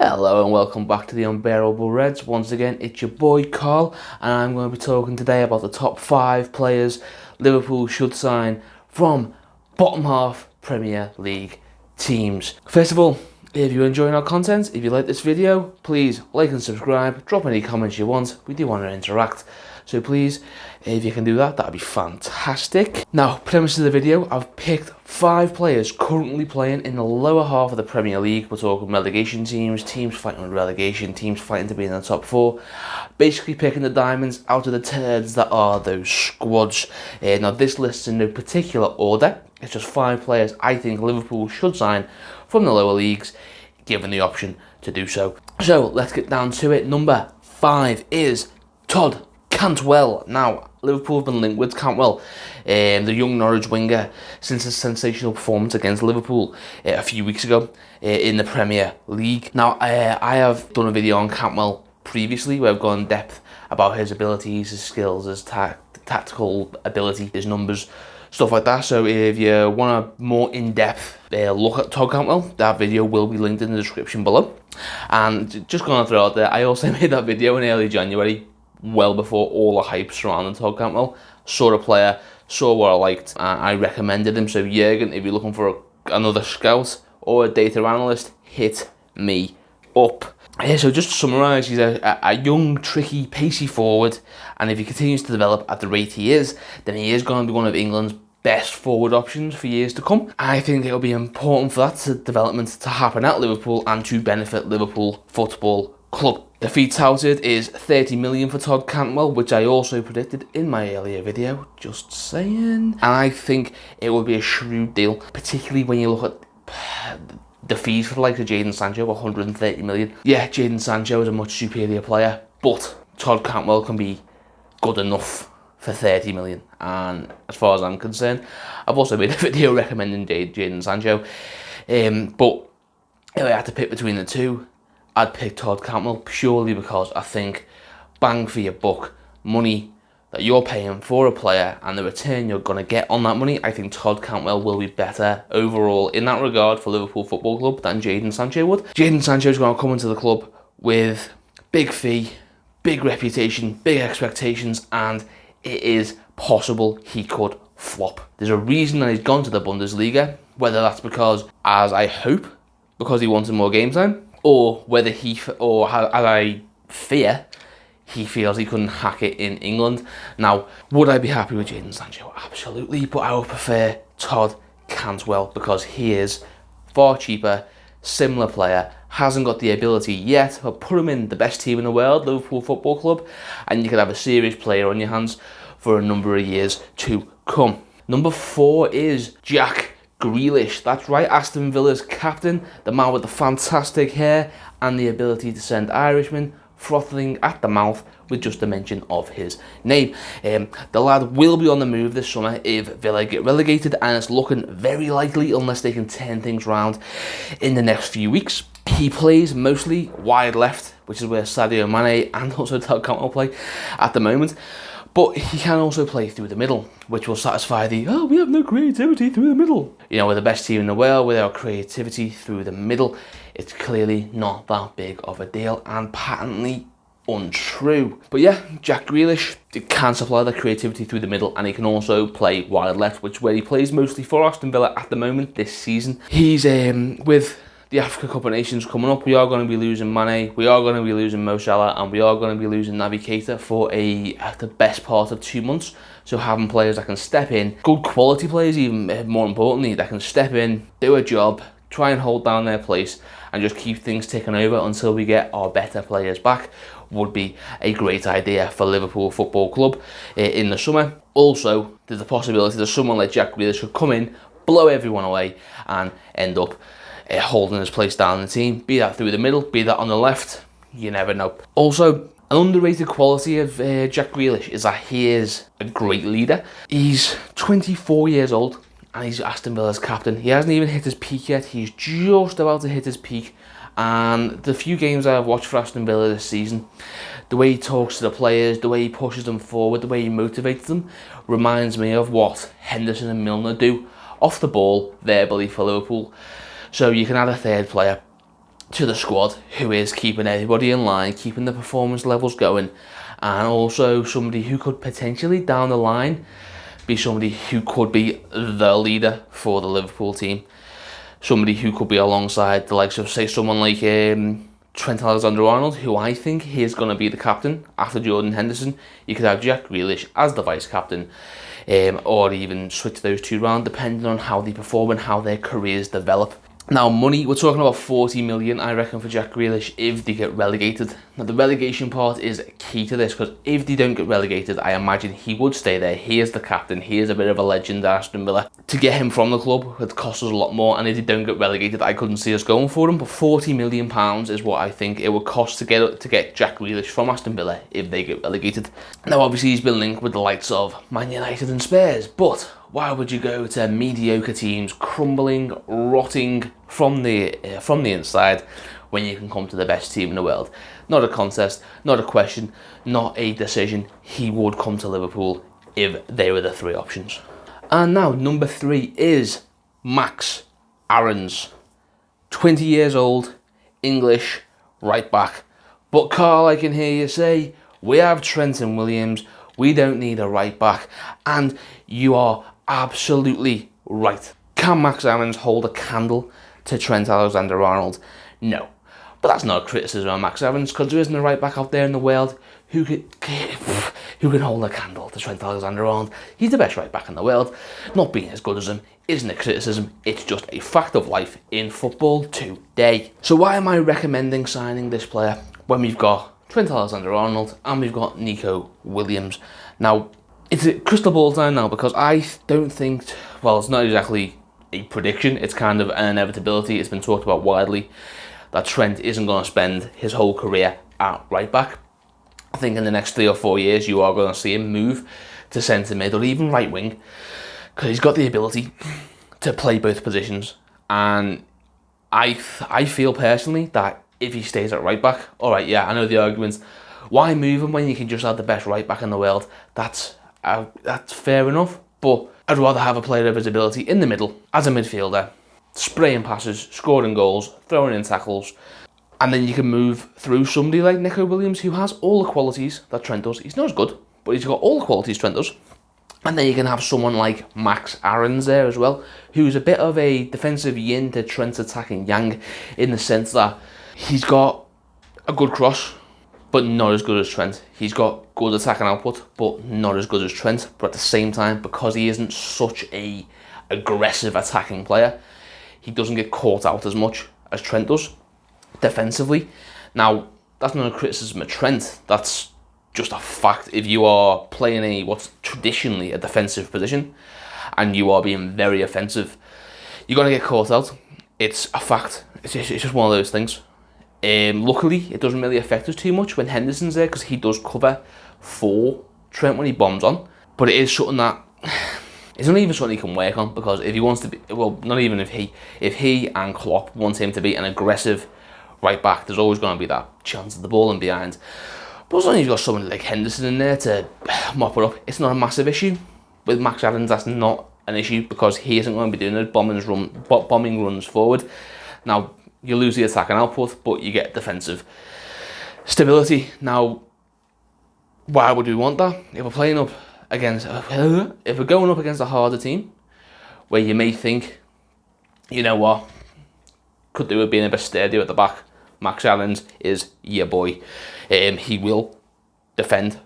Hello and welcome back to the Unbearable Redz. Once again, it's your boy Carl, and I'm going to be talking today about the top 5 players Liverpool should sign from bottom half Premier League teams. First of all, if you're enjoying our content, if you like this video, please like and subscribe, drop any comments you want. We do want to interact, so please, if you can do that, that'd be fantastic. Now, premise of the video, I've picked 5 players currently playing in the lower half of the Premier League. We're talking relegation teams, teams fighting with relegation, teams fighting to be in the top 4. Basically picking the diamonds out of the turds that are those squads. Now, this list's in no particular order. It's just 5 players I think Liverpool should sign from the lower leagues, given the option to do so. So, let's get down to it. Number 5 is Todd Cantwell. Now, Liverpool have been linked with Cantwell, the young Norwich winger, since his sensational performance against Liverpool a few weeks ago in the Premier League. Now, I have done a video on Cantwell previously where I've gone in depth about his abilities, his skills, his tactical ability, his numbers, stuff like that. So if you want a more in-depth look at Todd Cantwell, that video will be linked in the description below. And just going to throw out there, I also made that video in early January, well before all the hype surrounding Todd Cantwell. Saw the player, saw what I liked, and I recommended him. So Jurgen, if you're looking for another scout or a data analyst, hit me up. So just to summarise, he's a young, tricky, pacey forward, and if he continues to develop at the rate he is, then he is going to be one of England's best forward options for years to come. I think it'll be important for that development to happen at Liverpool and to benefit Liverpool Football Club. The fee touted is 30 million for Todd Cantwell, which I also predicted in my earlier video, just saying. And I think it would be a shrewd deal, particularly when you look at the fees for the likes of Jadon Sancho, 130 million. Yeah, Jadon Sancho is a much superior player, but Todd Cantwell can be good enough for 30 million. And as far as I'm concerned, I've also made a video recommending Jadon Sancho. But if I had to pick between the two, I'd pick Todd Cantwell purely because I think bang for your buck, money that you're paying for a player and the return you're going to get on that money, I think Todd Cantwell will be better overall in that regard for Liverpool Football Club than Jadon Sancho would. Jadon Sancho is going to come into the club with big fee, big reputation, big expectations, and it is possible he could flop. There's a reason that he's gone to the Bundesliga, whether that's because, as I hope, because he wanted more game time, or whether as I fear, he feels he couldn't hack it in England. Now, would I be happy with Jadon Sancho? Absolutely, but I would prefer Todd Cantwell because he is far cheaper, similar player, hasn't got the ability yet, but put him in the best team in the world, Liverpool Football Club, and you could have a serious player on your hands for a number of years to come. Number 4 is Jack Grealish. That's right, Aston Villa's captain, the man with the fantastic hair and the ability to send Irishmen frothing at the mouth with just a mention of his name. The lad will be on the move this summer if Villa get relegated, and it's looking very likely unless they can turn things around in the next few weeks. He plays mostly wide left, which is where Sadio Mane and also Todd Cantwell play at the moment. But he can also play through the middle, which will satisfy we have no creativity through the middle. You know, we're the best team in the world without creativity through the middle. It's clearly not that big of a deal and patently untrue. But yeah, Jack Grealish can supply the creativity through the middle, and he can also play wide left, which is where he plays mostly for Aston Villa at the moment this season. He's with the Africa Cup of Nations coming up, we are going to be losing Mane, we are going to be losing Mo Salah, and we are going to be losing Naby Keita for the best part of 2 months. So having players that can step in, good quality players even more importantly, that can step in, do a job, try and hold down their place, and just keep things ticking over until we get our better players back, would be a great idea for Liverpool Football Club in the summer. Also, there's a possibility that someone like Jack Grealish could come in, blow everyone away, and end up holding his place down in the team, be that through the middle, be that on the left, you never know. Also, an underrated quality of Jack Grealish is that he is a great leader. He's 24 years old and he's Aston Villa's captain. He hasn't even hit his peak yet, he's just about to hit his peak, and the few games I've watched for Aston Villa this season, the way he talks to the players, the way he pushes them forward, the way he motivates them, reminds me of what Henderson and Milner do off the ball verbally for Liverpool. So you can add a third player to the squad who is keeping everybody in line, keeping the performance levels going, and also somebody who could potentially down the line be somebody who could be the leader for the Liverpool team. Somebody who could be alongside the likes of, say, someone like Trent Alexander-Arnold, who I think is going to be the captain after Jordan Henderson. You could have Jack Grealish as the vice captain, or even switch those two around depending on how they perform and how their careers develop. Now, money, we're talking about 40 million, I reckon, for Jack Grealish if they get relegated. Now, the relegation part is key to this, because if they don't get relegated, I imagine he would stay there. He is the captain. He is a bit of a legend at Aston Villa. To get him from the club would cost us a lot more, and if they don't get relegated, I couldn't see us going for him. But £40 million is what I think it would cost to get Jack Grealish from Aston Villa if they get relegated. Now, obviously, he's been linked with the likes of Man United and Spurs, but why would you go to mediocre teams, crumbling, rotting from the inside, when you can come to the best team in the world? Not a contest, not a question, not a decision. He would come to Liverpool if they were the three options. And now, number 3 is Max Aarons. 20 years old, English, right back. But Carl, I can hear you say, we have Trent and Williams, we don't need a right back. And you are absolutely right. Can Max Aarons hold a candle to Trent Alexander-Arnold? No. But that's not a criticism of Max Aarons, because there isn't a right back out there in the world who can hold a candle to Trent Alexander-Arnold. He's the best right back in the world. Not being as good as him isn't a criticism, it's just a fact of life in football today. So why am I recommending signing this player when we've got Trent Alexander-Arnold and we've got Nico Williams? Now, it's a crystal ball time now, because I don't think, well, it's not exactly a prediction, it's kind of an inevitability. It's been talked about widely that Trent isn't going to spend his whole career at right back. I think in the next 3 or 4 years you are going to see him move to centre mid or even right wing, because he's got the ability to play both positions. And I feel personally that if he stays at right back, alright, yeah, I know the arguments, why move him when you can just have the best right back in the world? That's fair enough, but I'd rather have a player of his ability in the middle as a midfielder, spraying passes, scoring goals, throwing in tackles, and then you can move through somebody like Nico Williams, who has all the qualities that Trent does. He's not as good, but he's got all the qualities Trent does. And then you can have someone like Max Aarons there as well, who's a bit of a defensive yin to Trent's attacking yang, in the sense that he's got a good cross, but not as good as Trent. He's got good attacking output, but not as good as Trent. But at the same time, because he isn't such a aggressive attacking player, he doesn't get caught out as much as Trent does defensively. Now, that's not a criticism of Trent, that's just a fact. If you are playing what's traditionally a defensive position and you are being very offensive, you're going to get caught out. It's a fact. It's just one of those things. Luckily, it doesn't really affect us too much when Henderson's there, because he does cover for Trent when he bombs on. But it is something that it's not even something he can work on, because if he wants to be, well, not even if he and Klopp want him to be an aggressive right back, there's always going to be that chance of the ball in behind. But as long as you've got someone like Henderson in there to mop it up, it's not a massive issue. With Max Aarons, that's not an issue, because he isn't going to be doing those bombing runs forward. Now, you lose the attacking output, but you get defensive stability. Now, why would we want that? If we're playing up against, if we're going up against a harder team, where you may think, you know what, could do with being a bit sturdier at the back, Max Aarons is your boy. He will defend,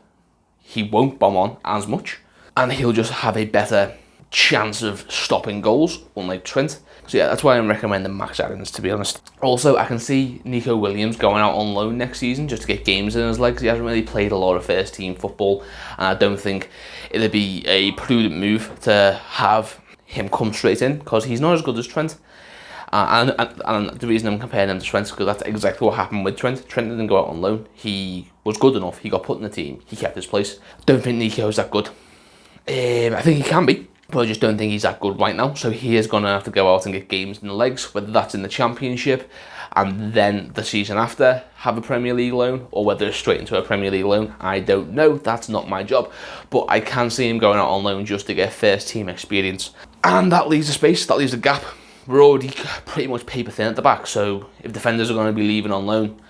he won't bomb on as much, and he'll just have a better chance of stopping goals, unlike Trent. So yeah, that's why I'm recommending Max Aarons, to be honest. Also, I can see Nico Williams going out on loan next season just to get games in his legs. He hasn't really played a lot of first team football, and I don't think it'd be a prudent move to have him come straight in, because he's not as good as Trent. And the reason I'm comparing him to Trent is because that's exactly what happened with Trent. Trent didn't go out on loan. He was good enough. He got put in the team. He kept his place. Don't think Nico's that good. I think he can be, but I just don't think he's that good right now. So he is going to have to go out and get games in the legs, whether that's in the Championship and then the season after have a Premier League loan, or whether it's straight into a Premier League loan. I don't know. That's not my job. But I can see him going out on loan just to get first team experience. And that leaves a space, that leaves a gap we're already pretty much paper thin at the back, so if defenders are going to be leaving on loan,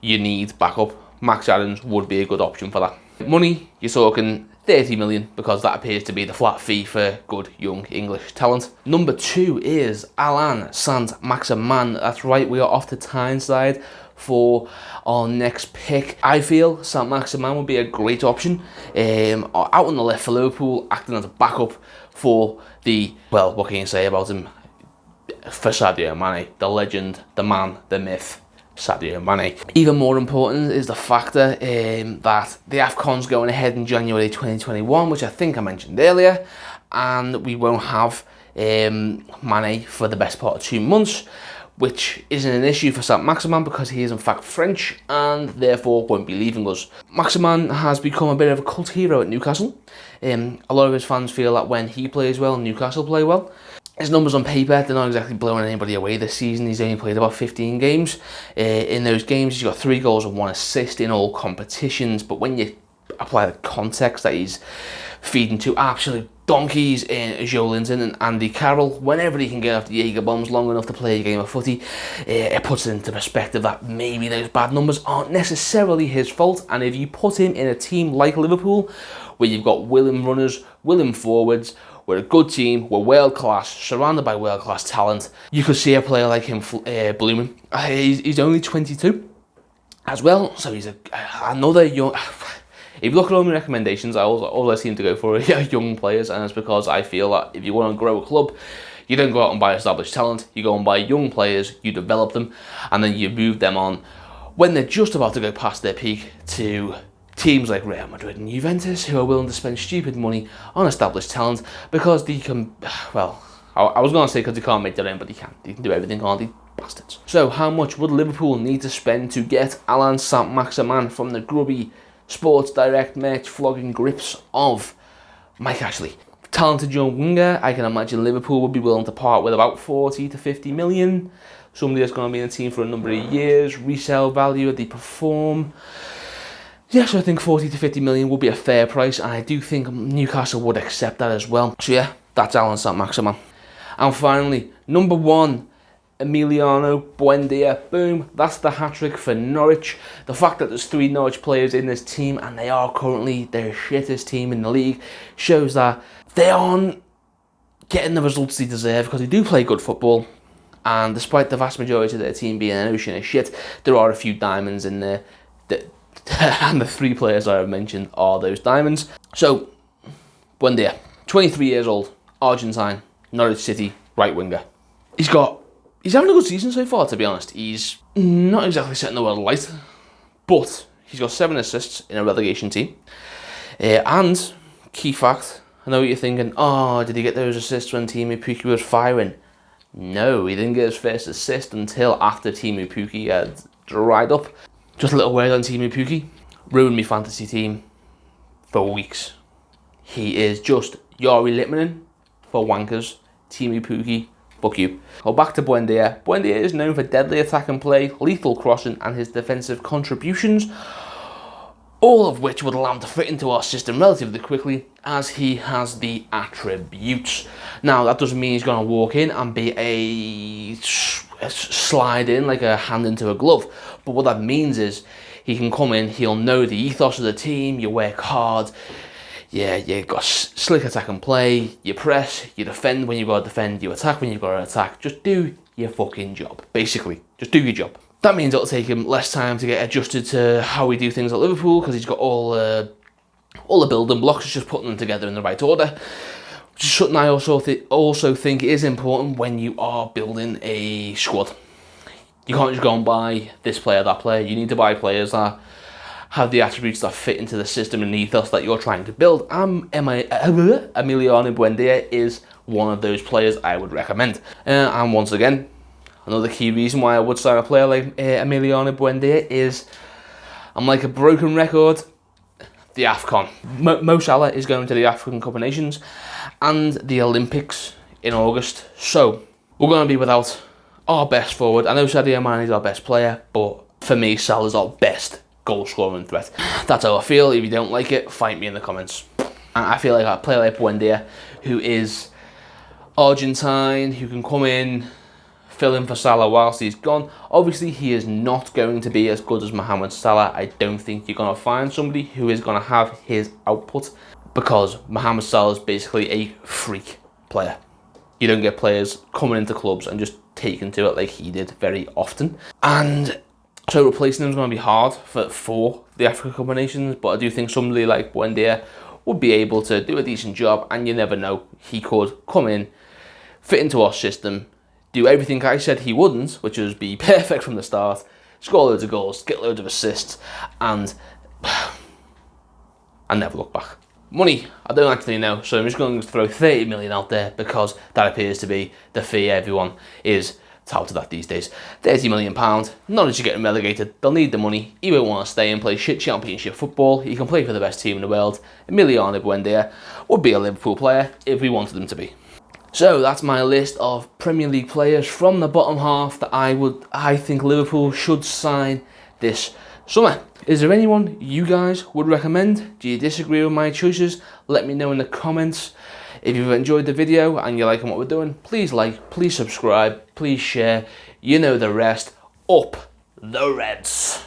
you need backup. Max Adams would be a good option for that. Money, you're talking 30 million, because that appears to be the flat fee for good young English talent. Number 2 is Saint-Maximan. That's right, we are off to Tyneside for our next pick. I feel Saint-Maximan would be a great option out on the left for Liverpool, acting as a backup for the, well, what can you say about him? For Sadio Mane, the legend, the man, the myth, Sadio Mane. Even more important is the factor that the AFCON's going ahead in January 2021, which I think I mentioned earlier, and we won't have Mane for the best part of 2 months, which isn't an issue for Saint-Maximan because he is in fact French and therefore won't be leaving us. Maximan has become a bit of a cult hero at Newcastle. A lot of his fans feel that when he plays well, Newcastle play well. His numbers on paper, they're not exactly blowing anybody away this season. He's only played about 15 games. In those games, he's got 3 goals and 1 assist in all competitions. But when you apply the context that he's feeding to absolute donkeys in Joe Linton and Andy Carroll, whenever he can get off the Jaeger bombs long enough to play a game of footy, it puts it into perspective that maybe those bad numbers aren't necessarily his fault. And if you put him in a team like Liverpool, where you've got willing runners, willing forwards, we're a good team, we're world class, surrounded by world class talent, you could see a player like him blooming. He's only 22 as well, so he's another young. If you look at all my recommendations, all I seem to go for are young players, and it's because I feel that if you want to grow a club, you don't go out and buy established talent, you go and buy young players, you develop them, and then you move them on when they're just about to go past their peak to teams like Real Madrid and Juventus, who are willing to spend stupid money on established talent because they can, well, I was going to say because they can't make their own, but they can. They can do everything, can't they? Bastards. So how much would Liverpool need to spend to get Alan Saint-Maximan from the grubby Sports Direct merch flogging grips of Mike Ashley? Talented young winger, I can imagine Liverpool would be willing to part with about 40 to 50 million. Somebody that's going to be in the team for a number of years, resale value if they perform. Yeah, so I think 40 to 50 million would be a fair price, and I do think Newcastle would accept that as well. So yeah, that's Alan Saint-Maximan. And finally, number 1, Emiliano Buendia. Boom, that's the hat-trick for Norwich. The fact that there's 3 Norwich players in this team, and they are currently their shittest team in the league, shows that they aren't getting the results they deserve, because they do play good football. And despite the vast majority of their team being an ocean of shit, there are a few diamonds in there that and the 3 players I have mentioned are those diamonds. So, Buendia, 23 years old, Argentine, Norwich City, right winger. He's having a good season so far, to be honest. He's not exactly setting the world alight, but he's got 7 assists in a relegation team. And, key fact, I know what you're thinking, oh, did he get those assists when Teemu Pukki was firing? No, he didn't get his first assist until after Teemu Pukki had dried up. Just a little word on Teemu Pukki. Ruined my fantasy team for weeks. He is just Yari Litmanen for wankers. Teemu Pukki, fuck you. Well, back to Buendia. Buendia is known for deadly attack and play, lethal crossing, and his defensive contributions, all of which would allow him to fit into our system relatively quickly, as he has the attributes. Now, that doesn't mean he's going to walk in and be a slide in like a hand into a glove, but what that means is he can come in, he'll know the ethos of the team, you work hard, yeah, you got slick attack and play, you press, you defend when you've got to defend, you attack when you've got to attack. Just do your fucking job, basically. Just do your job. That means it'll take him less time to get adjusted to how we do things at Liverpool, because he's got all the building blocks, it's just putting them together in the right order. Which is something I also think is important when you are building a squad. You can't just go and buy this player, that player. You need to buy players that have the attributes that fit into the system and ethos that you're trying to build. Emiliano Buendia is one of those players I would recommend. And once again, another key reason why I would sign a player like Emiliano Buendia is, I'm like a broken record, the AFCON. Mo Salah is going to the African Cup of Nations and the Olympics in August. So, we're going to be without our best forward. I know Sadio Mane is our best player, but for me, Salah's our best goal-scoring threat. That's how I feel. If you don't like it, fight me in the comments. And I feel like a player like Buendia, who is Argentine, who can come in, fill in for Salah whilst he's gone. Obviously, he is not going to be as good as Mohamed Salah. I don't think you're going to find somebody who is going to have his output, because Mohamed Salah is basically a freak player. You don't get players coming into clubs and just taking to it like he did very often. And so replacing him is going to be hard for the Africa Cup of Nations, but I do think somebody like Buendia would be able to do a decent job, and you never know, he could come in, fit into our system, do everything I said he wouldn't, which was be perfect from the start, score loads of goals, get loads of assists, and never look back. Money, I don't actually know, so I'm just going to throw 30 million out there, because that appears to be the fee everyone is touted at these days. £30 million, not as you're getting relegated, they'll need the money, he won't want to stay and play shit championship football, he can play for the best team in the world. Emiliano Buendia would be a Liverpool player if we wanted him to be. So that's my list of Premier League players from the bottom half that I think Liverpool should sign this summer. Is there anyone you guys would recommend? Do you disagree with my choices? Let me know in the comments. If you've enjoyed the video and you're liking what we're doing, please like, please subscribe, please share. You know the rest. Up the Reds.